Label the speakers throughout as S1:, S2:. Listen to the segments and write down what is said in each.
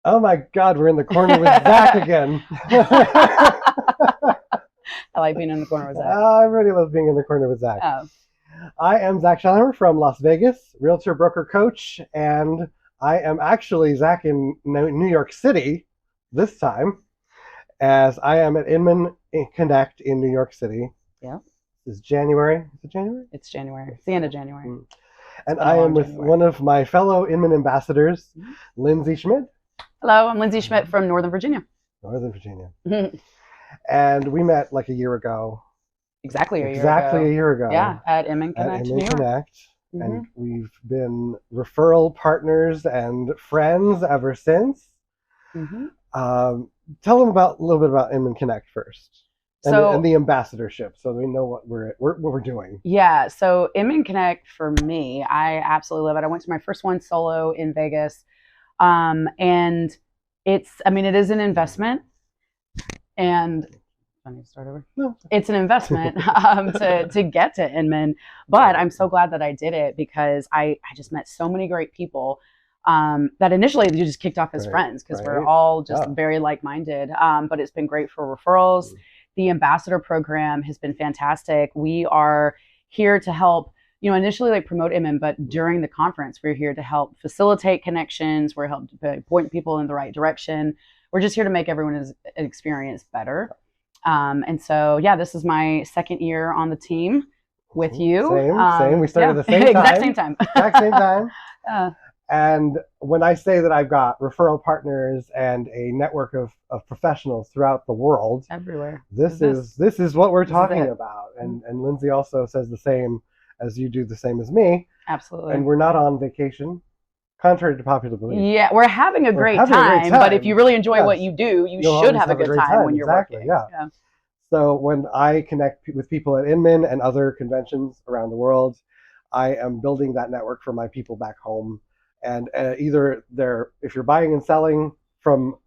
S1: Oh my God, we're in the corner with Zach again.
S2: I like being in the corner with Zach.
S1: I really love being in the corner with Zach.
S2: Oh.
S1: I am Zach Shellhammer from Las Vegas, realtor, broker, coach, and I am actually Zach in New York City this time, as I am at Inman Connect in New York City.
S2: Yeah.
S1: It's January. Is it January?
S2: It's January. It's the end of January.
S1: And I am with one of my fellow Inman ambassadors, Lindsey Schmidt.
S2: Hello, I'm Lindsey Schmidt from Northern Virginia.
S1: Northern Virginia. And we met like a year ago.
S2: Exactly a
S1: year ago.
S2: Yeah, at Inman Connect.
S1: And we've been referral partners and friends ever since. Tell them a little bit about Inman Connect first. And the ambassadorship, so we know what we're doing. Yeah,
S2: so Inman Connect for me, I absolutely love it. I went to my first one solo in Vegas, and it is an investment, and I need to start over. No, it's an investment to get to Inman, but I'm so glad that I did it because I just met so many great people. That initially you just kicked off as friends because we're all just very like-minded, but it's been great for referrals. The ambassador program has been fantastic. We are here to help, initially like promote Inman, but during the conference, we're here to help facilitate connections. We're helping point people in the right direction. We're just here to make everyone's experience better. And so, yeah, this is my second year on the team with you.
S1: Same. We started at the same time.
S2: Exact same time.
S1: Exact same time. And when I say that I've got referral partners and a network of professionals throughout the world,
S2: everywhere,
S1: this is what we're talking about. And Lindsey also says the same, as you do the same as me.
S2: Absolutely.
S1: And we're not on vacation, contrary to popular belief.
S2: Yeah, we're having a great time. But if you really enjoy what you do, you'll should have a good time when you're working.
S1: Yeah. So when I connect with people at Inman and other conventions around the world, I am building that network for my people back home. And either if you're buying and selling from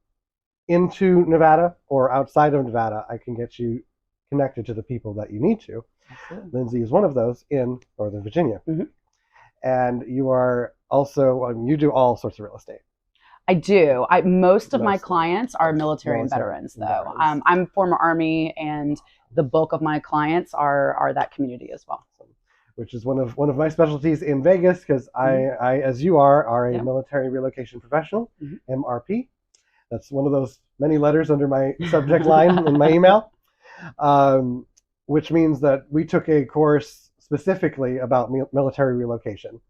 S1: into Nevada or outside of Nevada, I can get you connected to the people that you need to. Absolutely. Lindsey is one of those in Northern Virginia. And you are also, you do all sorts of real estate.
S2: I do. Most of my clients are military and veterans, though. I'm former Army, and the bulk of my clients are that community as well.
S1: Which is one of my specialties in Vegas, because I, as you are a military relocation professional, MRP. That's one of those many letters under my subject line in my email, which means that we took a course specifically about military relocation.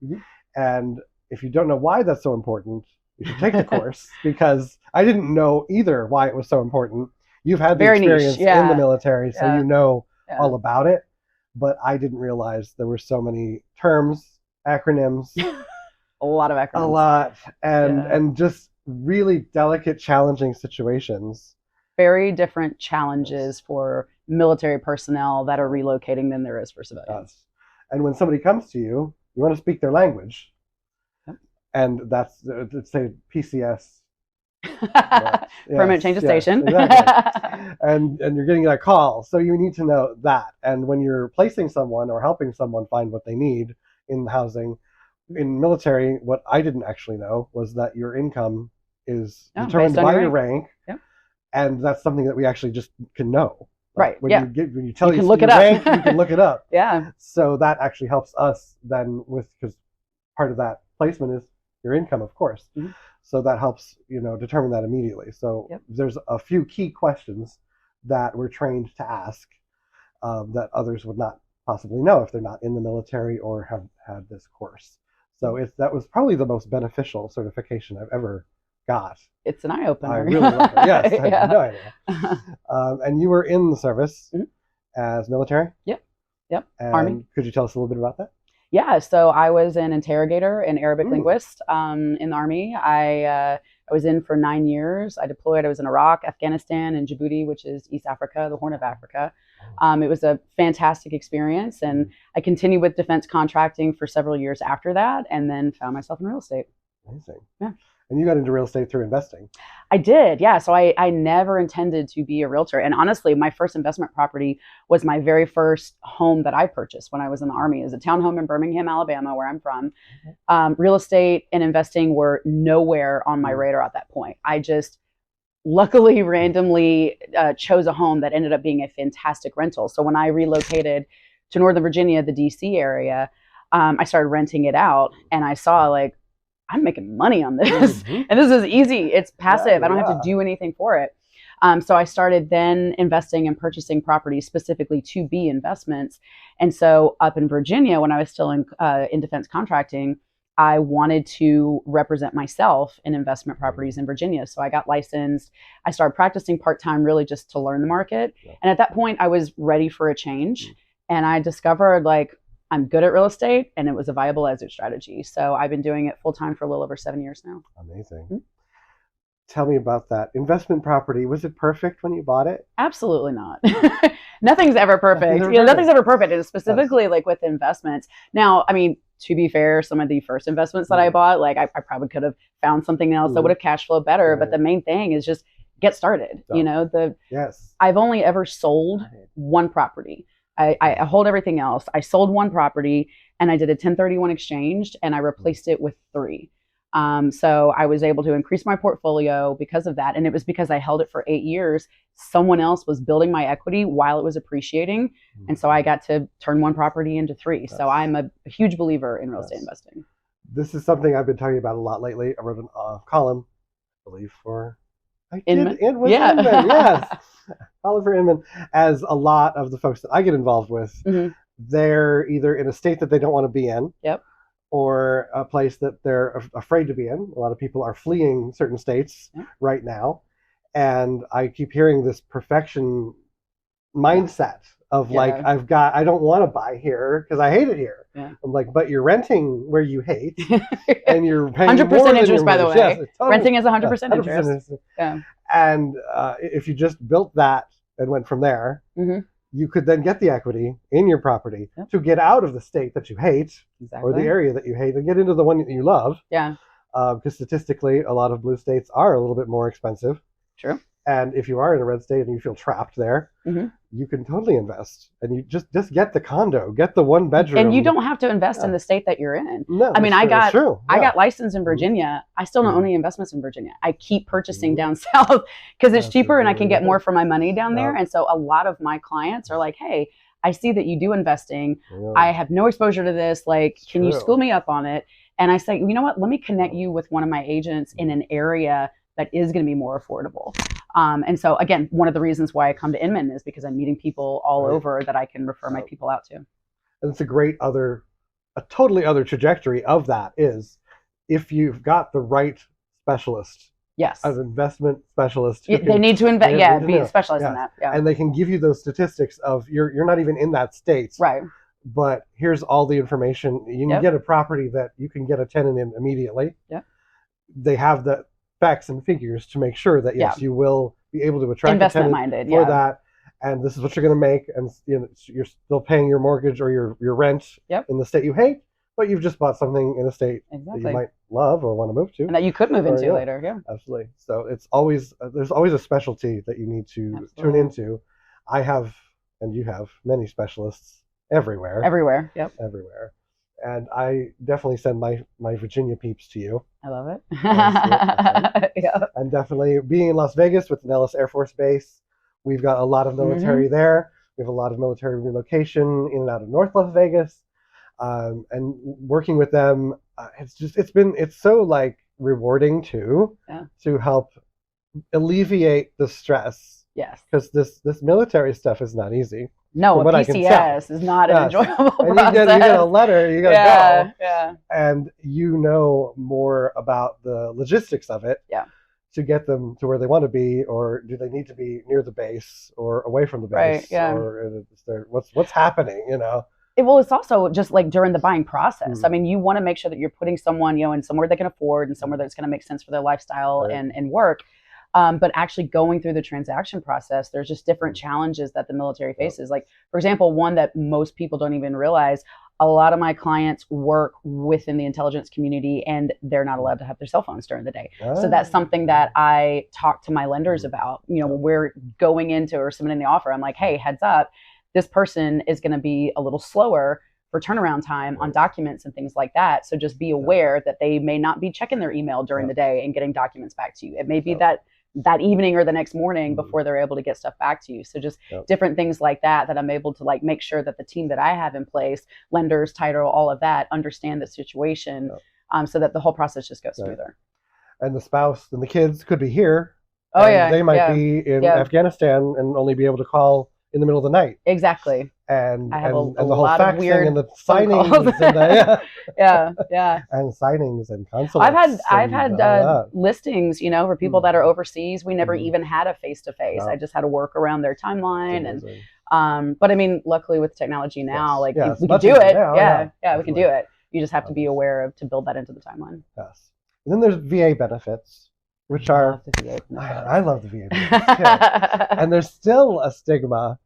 S1: And if you don't know why that's so important, you should take the course, because I didn't know either why it was so important. You've had the experience in the military, so you know all about it. But I didn't realize there were so many terms, acronyms.
S2: A lot of acronyms.
S1: A lot. And just really delicate, challenging situations.
S2: Very different challenges for military personnel that are relocating than there is for civilians.
S1: And when somebody comes to you, you want to speak their language. And that's, say, PCS.
S2: Permanent change of station.
S1: Exactly. and you're getting that call, so you need to know that. And when you're placing someone or helping someone find what they need in housing, in military, what I didn't actually know was that your income is determined by your rank. And that's something that we actually just can know.
S2: Right.
S1: When you tell you
S2: look
S1: your
S2: it up.
S1: rank, you can look it up. So that actually helps us then because part of that placement is your income, of course. So that helps, determine that immediately. So there's a few key questions that we're trained to ask that others would not possibly know if they're not in the military or have had this course. So that was probably the most beneficial certification I've ever got.
S2: It's an eye-opener.
S1: I really love it. Yes, I had no idea. And you were in the service as military?
S2: Yep.
S1: And
S2: Army.
S1: Could you tell us a little bit about that?
S2: Yeah, so I was an interrogator and Arabic linguist in the Army. I was in for 9 years. I deployed. I was in Iraq, Afghanistan, and Djibouti, which is East Africa, the Horn of Africa. It was a fantastic experience, and I continued with defense contracting for several years after that, and then found myself in real estate.
S1: Amazing.
S2: Yeah.
S1: And you got into real estate through investing.
S2: I did, yeah. So I never intended to be a realtor. And honestly, my first investment property was my very first home that I purchased when I was in the Army. It was a townhome in Birmingham, Alabama, where I'm from. Real estate and investing were nowhere on my radar at that point. I just luckily randomly chose a home that ended up being a fantastic rental. So when I relocated to Northern Virginia, the DC area, I started renting it out, and I saw like, I'm making money on this. And this is easy. It's passive. I don't have to do anything for it. So I started then investing and purchasing properties specifically to be investments. And so up in Virginia, when I was still in defense contracting, I wanted to represent myself in investment properties in Virginia. So I got licensed. I started practicing part-time really just to learn the market. And at that point, I was ready for a change. And I discovered like, I'm good at real estate, and it was a viable exit strategy. So I've been doing it full-time for a little over 7 years now.
S1: Amazing. Tell me about that investment property. Was it perfect when you bought it?
S2: Absolutely not. Nothing's ever perfect. Nothing's ever perfect. It's specifically like with investments. Now, I mean, to be fair, some of the first investments that I bought, like I probably could have found something else that would have cash flow better. But the main thing is just get started. You know, I've only ever sold one property. I hold everything else. I sold one property, and I did a 1031 exchange, and I replaced it with 3. So I was able to increase my portfolio because of that. And it was because I held it for 8 years. Someone else was building my equity while it was appreciating. And so I got to turn one property into 3. So I'm a huge believer in real estate investing.
S1: This is something I've been talking about a lot lately. I wrote a column, I believe, for
S2: Inman.
S1: Inman, yes. Column for Inman. As a lot of the folks that I get involved with, they're either in a state that they don't want to be in. Or a place that they're afraid to be in. A lot of people are fleeing certain states right now. And I keep hearing this perfection mindset of like, I don't want to buy here because I hate it here. I'm like, but you're renting where you hate and you're paying 100%
S2: interest, by the way. Yes, renting is 100% interest.
S1: And if you just built that and went from there, you could then get the equity in your property to get out of the state that you hate or the area that you hate and get into the one that you love. Because statistically, a lot of blue states are a little bit more expensive.
S2: True.
S1: And if you are in a red state and you feel trapped there, you can totally invest. And you just get the condo, get the 1 bedroom.
S2: And you don't have to invest in the state that you're in.
S1: No,
S2: I mean, I got licensed in Virginia. I still don't own any investments in Virginia. I keep purchasing down south because it's cheaper and I can get more for my money down there. And so a lot of my clients are like, hey, I see that you do investing. I have no exposure to this. Like, can you school me up on it? And I say, you know what? Let me connect you with one of my agents in an area that is going to be more affordable. And so again, one of the reasons why I come to Inman is because I'm meeting people all over that I can refer my people out to.
S1: And it's a totally other trajectory of that is if you've got the right specialist.
S2: Yes.
S1: An investment specialist.
S2: They need to invest, be a specialist in that.
S1: And they can give you those statistics of you're not even in that state.
S2: Right.
S1: But here's all the information. You can get a property that you can get a tenant in immediately. They have the facts and figures to make sure that you will be able to attract a tenant for that, and this is what you're going to make, and you're still paying your mortgage or your rent in the state you hate, but you've just bought something in a state that you might love or want to move to,
S2: and that you could move into later.
S1: Absolutely. So it's always there's always a specialty that you need to tune into. I have, and you have, many specialists everywhere.
S2: Everywhere.
S1: And I definitely send my Virginia peeps to you.
S2: I love it.
S1: And definitely being in Las Vegas with the Nellis Air Force Base, we've got a lot of military there. We have a lot of military relocation in and out of North Las Vegas. And working with them, it's so like rewarding too, to help alleviate the stress.
S2: Yes.
S1: Because this military stuff is not easy.
S2: No, a PCS is not an enjoyable process.
S1: You get a letter, you got to go.
S2: Yeah.
S1: And you know more about the logistics of it to get them to where they want to be, or do they need to be near the base or away from the base? Or what's happening, you know?
S2: Well, it's also just like during the buying process. I mean, you want to make sure that you're putting someone, in somewhere they can afford and somewhere that's going to make sense for their lifestyle and work. But actually going through the transaction process, there's just different challenges that the military faces. Like, for example, one that most people don't even realize, a lot of my clients work within the intelligence community and they're not allowed to have their cell phones during the day. So that's something that I talk to my lenders about. You know, when we're going into or submitting the offer, I'm like, hey, heads up, this person is going to be a little slower for turnaround time on documents and things like that. So just be aware that they may not be checking their email during the day and getting documents back to you. It may be that evening or the next morning before they're able to get stuff back to you. So just different things like that I'm able to like make sure that the team that I have in place, lenders, title, all of that, understand the situation so that the whole process just goes smoother.
S1: And the spouse and the kids could be here.
S2: Oh yeah.
S1: They might be in Afghanistan and only be able to call in the middle of the night.
S2: Exactly.
S1: And
S2: I have
S1: and
S2: a
S1: the whole
S2: lot of
S1: faxing
S2: weird
S1: and the signings
S2: and
S1: and signings and consulates.
S2: I've had listings, you know, for people that are overseas. We never even had a face-to-face. I just had to work around their timeline. And but I mean, luckily with technology now, like we can do it. We can do it. You just have to be aware to build that into the timeline.
S1: Yes. And then there's VA benefits, which are I love the VA benefits. And there's still a stigma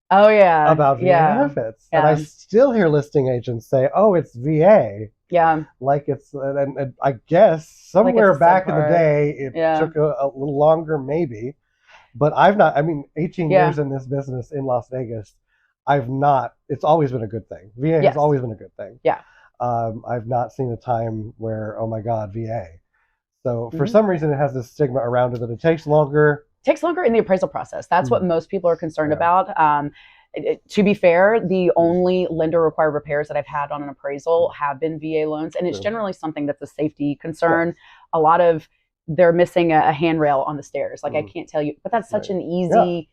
S1: about VA benefits. And I still hear listing agents say, oh, it's VA. Yeah. Like it's, and I guess somewhere back in the day, it took a little longer maybe. But I've not, I mean, 18 years in this business in Las Vegas, it's always been a good thing. VA has always been a good thing. Yeah. I've not seen a time where, oh my God, VA. So for some reason, it has this stigma around it that it takes longer.
S2: Takes longer in the appraisal process. That's what most people are concerned about. To be fair, the only lender required repairs that I've had on an appraisal have been VA loans. And it's generally something that's a safety concern. A lot of, they're missing a handrail on the stairs. Like I can't tell you, but that's such an easy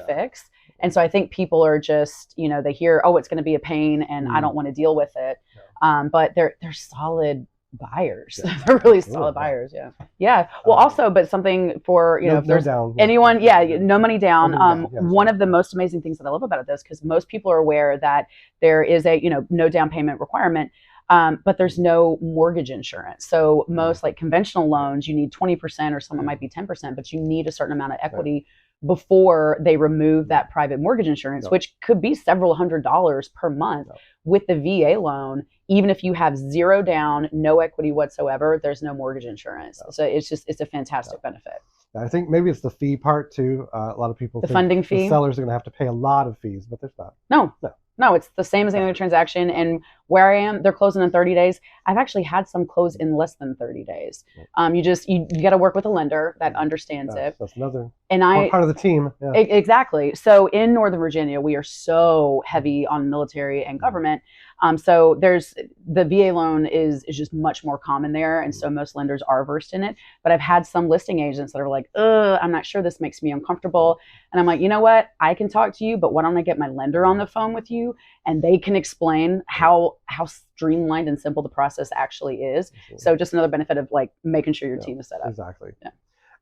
S2: fix. And so I think people are just, you know, they hear, oh, it's going to be a pain and I don't want to deal with it. But they're solid buyers. They're really solid buyers. Yeah. Well, also, but something for, you know, if there's anyone, no money down. One of the most amazing things that I love about this, because most people are aware that there is a, you know, no down payment requirement, but there's no mortgage insurance. So most like conventional loans, you need 20% or some it might be 10%, but you need a certain amount of equity before they remove that private mortgage insurance, which could be several $100s per month. With the VA loan, even if you have zero down, no equity whatsoever, there's no mortgage insurance. So it's a fantastic benefit.
S1: I think maybe it's the fee part too. A lot of people think
S2: funding fee.
S1: The sellers are going to have to pay a lot of fees, but there's not.
S2: No, it's the same as any other transaction. And where I am, they're closing in 30 days. I've actually had some close in less than 30 days. You got to work with a lender that understands it. That's
S1: another part of the team.
S2: Exactly. So in Northern Virginia, we are so heavy on military and government. So there's the VA loan is just much more common there. And so most lenders are versed in it. But I've had some listing agents that are like, I'm not sure, this makes me uncomfortable. And I'm like, you know what? I can talk to you, but why don't I get my lender on the phone with you and they can explain how streamlined and simple the process actually is. So just another benefit of like making sure your team is set up.
S1: Exactly.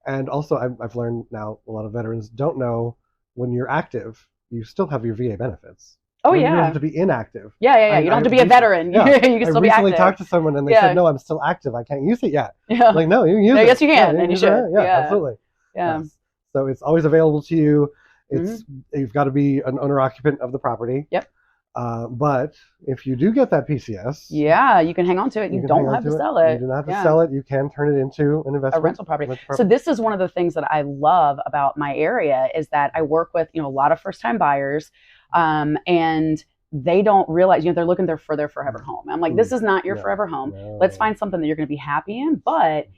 S1: And also I've learned now a lot of veterans don't know when you're active, you still have your VA benefits.
S2: Oh,
S1: you don't have to be inactive.
S2: You don't have to be a veteran. You can still be active. I recently
S1: talked to someone and they said, no, I'm still active. I can't use it yet. Like, no, you can use it.
S2: Yes, you can. And you should.
S1: Absolutely. Yes. So it's always available to you. It's You've got to be an owner-occupant of the property. But if you do get that PCS,
S2: you can hang on to it. You don't have to sell it.
S1: You do not have to sell it. You can turn it into an investment.
S2: A rental property. So this is one of the things that I love about my area is that I work with, you know, a lot of first-time buyers, and they don't realize, you know, they're looking for their forever home. I'm like, this is not your forever home. Let's find something that you're going to be happy in. But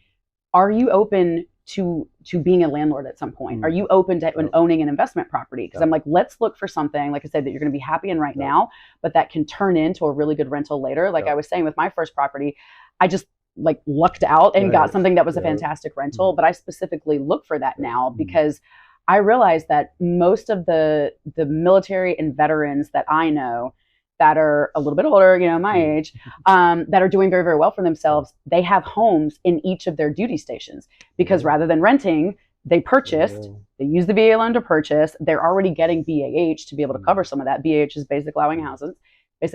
S2: are you open to being a landlord at some point? Are you open to owning an investment property? Because I'm like, let's look for something, like I said, that you're going to be happy in right now, but that can turn into a really good rental later. Like I was saying with my first property, I just like lucked out and got something that was a fantastic rental. But I specifically look for that now because I realize that most of the military and veterans that I know that are a little bit older, you know, my age, that are doing very, very well for themselves, they have homes in each of their duty stations because rather than renting, they purchased, they used the VA loan to purchase, they're already getting BAH to be able to cover some of that. BAH is basic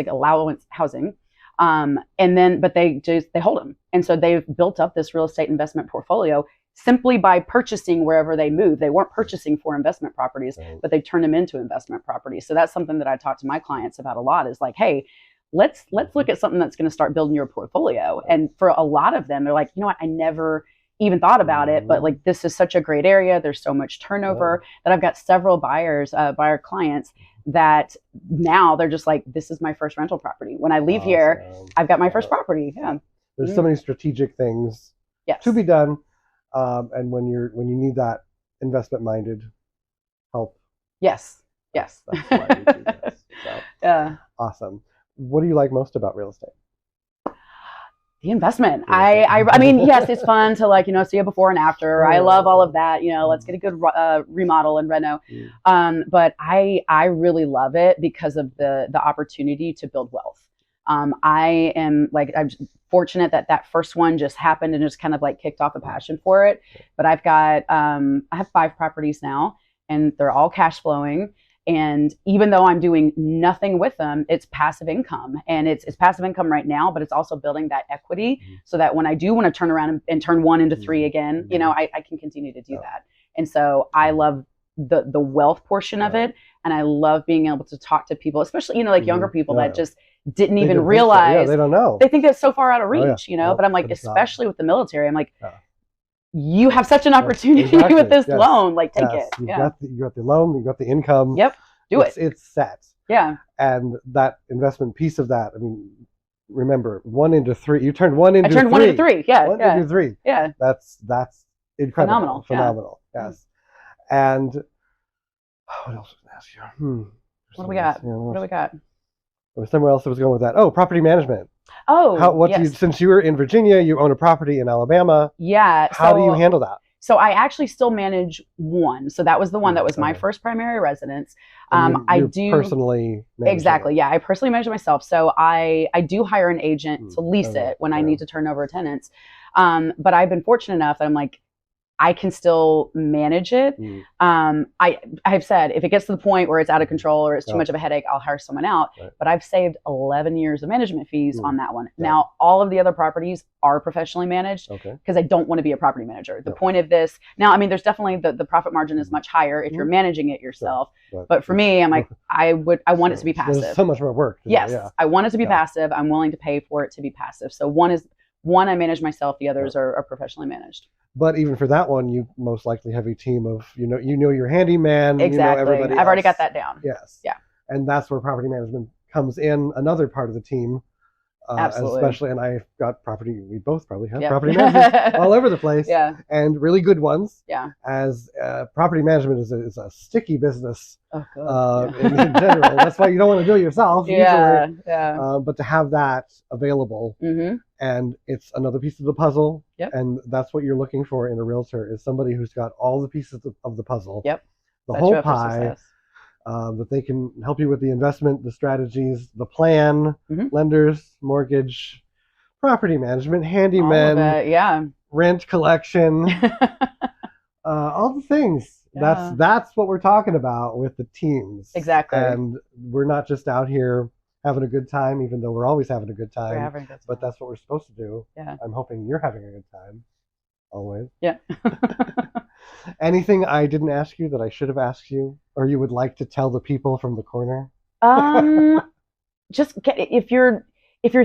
S2: allowance housing. And then, but they hold them. And so they've built up this real estate investment portfolio simply by purchasing wherever they move. They weren't purchasing for investment properties, but they've turned them into investment properties. So that's something that I talk to my clients about a lot is like, hey, let's look at something that's going to start building your portfolio. And for a lot of them, they're like, you know what, I never even thought about it, but like, this is such a great area. There's so much turnover that I've got several buyer clients that now they're just like, this is my first rental property. When I leave here, I've got my first property. Yeah.
S1: There's so many strategic things to be done. And when you need that investment minded help.
S2: Yes.
S1: That's why we do this. So,
S2: yeah.
S1: Awesome. What do you like most about real estate?
S2: The investment. I mean, yes, it's fun to like, see a before and after. I love all of that. Let's get a good remodel and reno. But I really love it because of the opportunity to build wealth. I'm fortunate that first one just happened and just kind of like kicked off a passion for it. But I have 5 properties now, and they're all cash flowing. And even though I'm doing nothing with them, it's passive income, and it's passive income right now, but it's also building that equity so that when I do want to turn around and turn 1 into 3 again, I can continue to do that. And so I love the wealth portion of it. And I love being able to talk to people, especially, like younger people that just didn't even realize.
S1: They don't know.
S2: They think that's so far out of reach, but I'm like, especially with the military, I'm like, you have such an opportunity with this loan, like take it.
S1: You got the loan, you got the income.
S2: Yep. Do it.
S1: It's set.
S2: Yeah.
S1: And that investment piece of that, I mean, remember, 1 into 3. You turned 1 into 3.
S2: I turned 1 into 3. Yeah.
S1: 1 into 3.
S2: Yeah.
S1: That's incredible.
S2: Phenomenal.
S1: Yes. And what else was I going to ask you?
S2: What do we got? What do we got?
S1: There was somewhere else I was going with that. Oh, property management.
S2: Oh,
S1: since you were in Virginia, you own a property in Alabama.
S2: Yeah.
S1: How do you handle that?
S2: So I actually still manage one. So that was the one that was my first primary residence. I do
S1: personally manage
S2: exactly. Yeah, I personally manage it myself. So I do hire an agent to lease it when I need to turn over tenants. But I've been fortunate enough that I'm like, I can still manage it. I've said if it gets to the point where it's out of control or it's too much of a headache, I'll hire someone out. But I've saved 11 years of management fees on that one. Now, all of the other properties are professionally managed because I don't want to be a property manager. The point of this, now, I mean, there's definitely the profit margin is much higher if you're managing it yourself. But for me, I'm like, I want it to be passive.
S1: There's so much more work.
S2: Yes, I want it to be passive. I'm willing to pay for it to be passive. So one I manage myself. The others are professionally managed.
S1: But even for that one, you most likely have a team of, your handyman.
S2: Exactly.
S1: Everybody
S2: I've already got that down.
S1: Yes.
S2: Yeah.
S1: And that's where property management comes in, another part of the team.
S2: Absolutely.
S1: Especially, and I've got we both probably have property management all over the place.
S2: Yeah.
S1: And really good ones.
S2: Yeah.
S1: As property management is a sticky business.
S2: Oh, God.
S1: In general. That's why you don't want to do it yourself.
S2: Yeah.
S1: Usually.
S2: Yeah.
S1: But to have that available. And it's another piece of the puzzle.
S2: Yep.
S1: And that's what you're looking for in a realtor, is somebody who's got all the pieces of the puzzle.
S2: Yep.
S1: The whole pie. That they can help you with the investment, the strategies, the plan, lenders, mortgage, property management, handyman, rent collection, all the things. Yeah. That's what we're talking about with the teams.
S2: Exactly.
S1: And we're not just out here having a good time, even though we're always having a good time.
S2: We're having a good time.
S1: But that's what we're supposed to do.
S2: Yeah.
S1: I'm hoping you're having a good time. Always.
S2: Yeah.
S1: Anything I didn't ask you that I should have asked you, or you would like to tell the people from the corner?
S2: Just if you're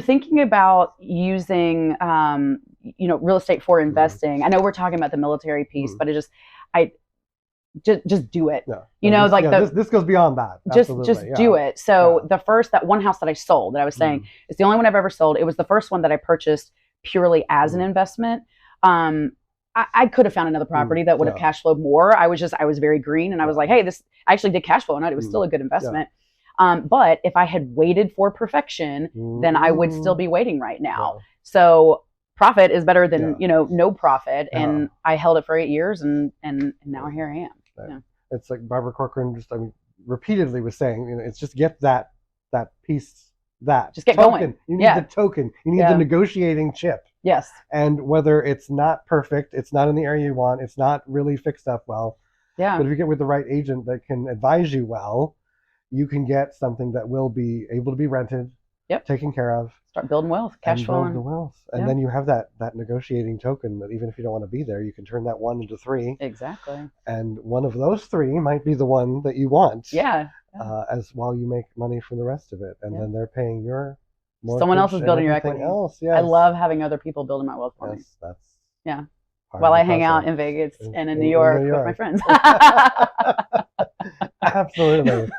S2: thinking about using real estate for investing, I know we're talking about the military piece, but just do it.
S1: This goes beyond that.
S2: Just do it. So that one house that I sold, that I was saying, is the only one I've ever sold. It was the first one that I purchased purely as an investment. I could have found another property that would have cash flowed more. I was very green, and I was like, hey, this I actually did cash flow on it. It was still a good investment. But if I had waited for perfection, then I would still be waiting right now. So profit is better than no profit, and I held it for 8 years, and now here I am. Yeah.
S1: It's like Barbara Corcoran repeatedly was saying, it's just get that piece,
S2: just get
S1: token.
S2: Going.
S1: You need the token. You need the negotiating chip.
S2: Yes.
S1: And whether it's not perfect, it's not in the area you want, it's not really fixed up well.
S2: Yeah.
S1: But if you get with the right agent that can advise you well, you can get something that will be able to be rented, taken care of.
S2: Start building wealth, cash flow.
S1: Build the wealth. And then you have that negotiating token that even if you don't want to be there, you can turn that 1 into 3.
S2: Exactly.
S1: And one of those 3 might be the one that you want.
S2: Yeah.
S1: As while you make money from the rest of it. And then they're paying your
S2: Someone else is building your equity.
S1: Else, yes.
S2: I love having other people building my wealth for me.
S1: That's
S2: yeah. While I hang out in Vegas and in New York with my friends.
S1: Absolutely.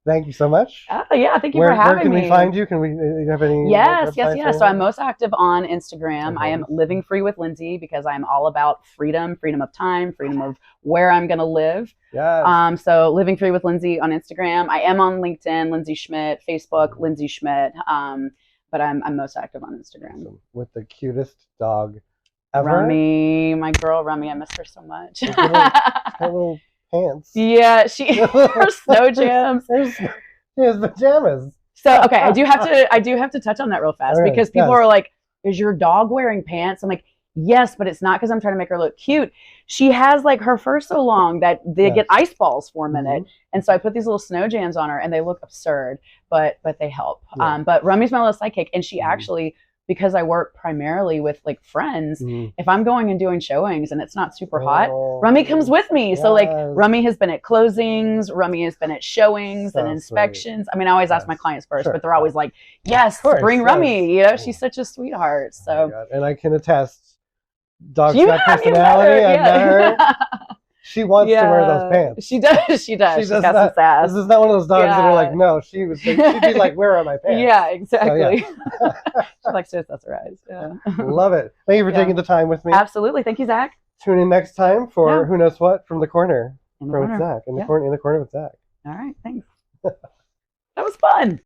S1: Thank you so much.
S2: Yeah, thank you for having me.
S1: Where can we find you? Can we have any?
S2: Yes. So I'm most active on Instagram. I am Living Free with Lindsey because I'm all about freedom of time, freedom of where I'm going to live.
S1: Yes.
S2: So Living Free with Lindsey on Instagram. I am on LinkedIn, Lindsey Schmidt, Facebook, Lindsey Schmidt. But I'm most active on Instagram.
S1: Awesome. With the cutest dog ever.
S2: Rummy, my girl Rummy. I miss her so much.
S1: Her little pants.
S2: Yeah, her snow jams.
S1: She has pajamas.
S2: So okay, I do have to touch on that real fast because people are like, "Is your dog wearing pants?" I'm like, "Yes, but it's not because I'm trying to make her look cute. She has like her fur so long that they get ice balls for a minute, and so I put these little snow jams on her, and they look absurd, but they help.
S1: Yeah.
S2: But Rummy's my little sidekick, and she actually, because I work primarily with like friends, if I'm going and doing showings and it's not super hot, Rummy comes with me.
S1: Yes.
S2: So like Rummy has been at closings, Rummy has been at showings and inspections. I mean, I always ask my clients first, but they're always like, yes, bring Rummy. You know, she's such a sweetheart. So,
S1: and I can attest, dog's got personality. I've met her. She wants to wear those pants.
S2: She does. She's got some sass.
S1: This is not one of those dogs that are like, no, she'd be like, where are my pants?
S2: Yeah, exactly. So, she likes to accessorize. Yeah.
S1: Love it. Thank you for taking the time with me.
S2: Absolutely. Thank you, Zach.
S1: Tune in next time for Who Knows What from the Corner.
S2: In the corner.
S1: Zach. In the corner with Zach.
S2: All right. Thanks. That was fun.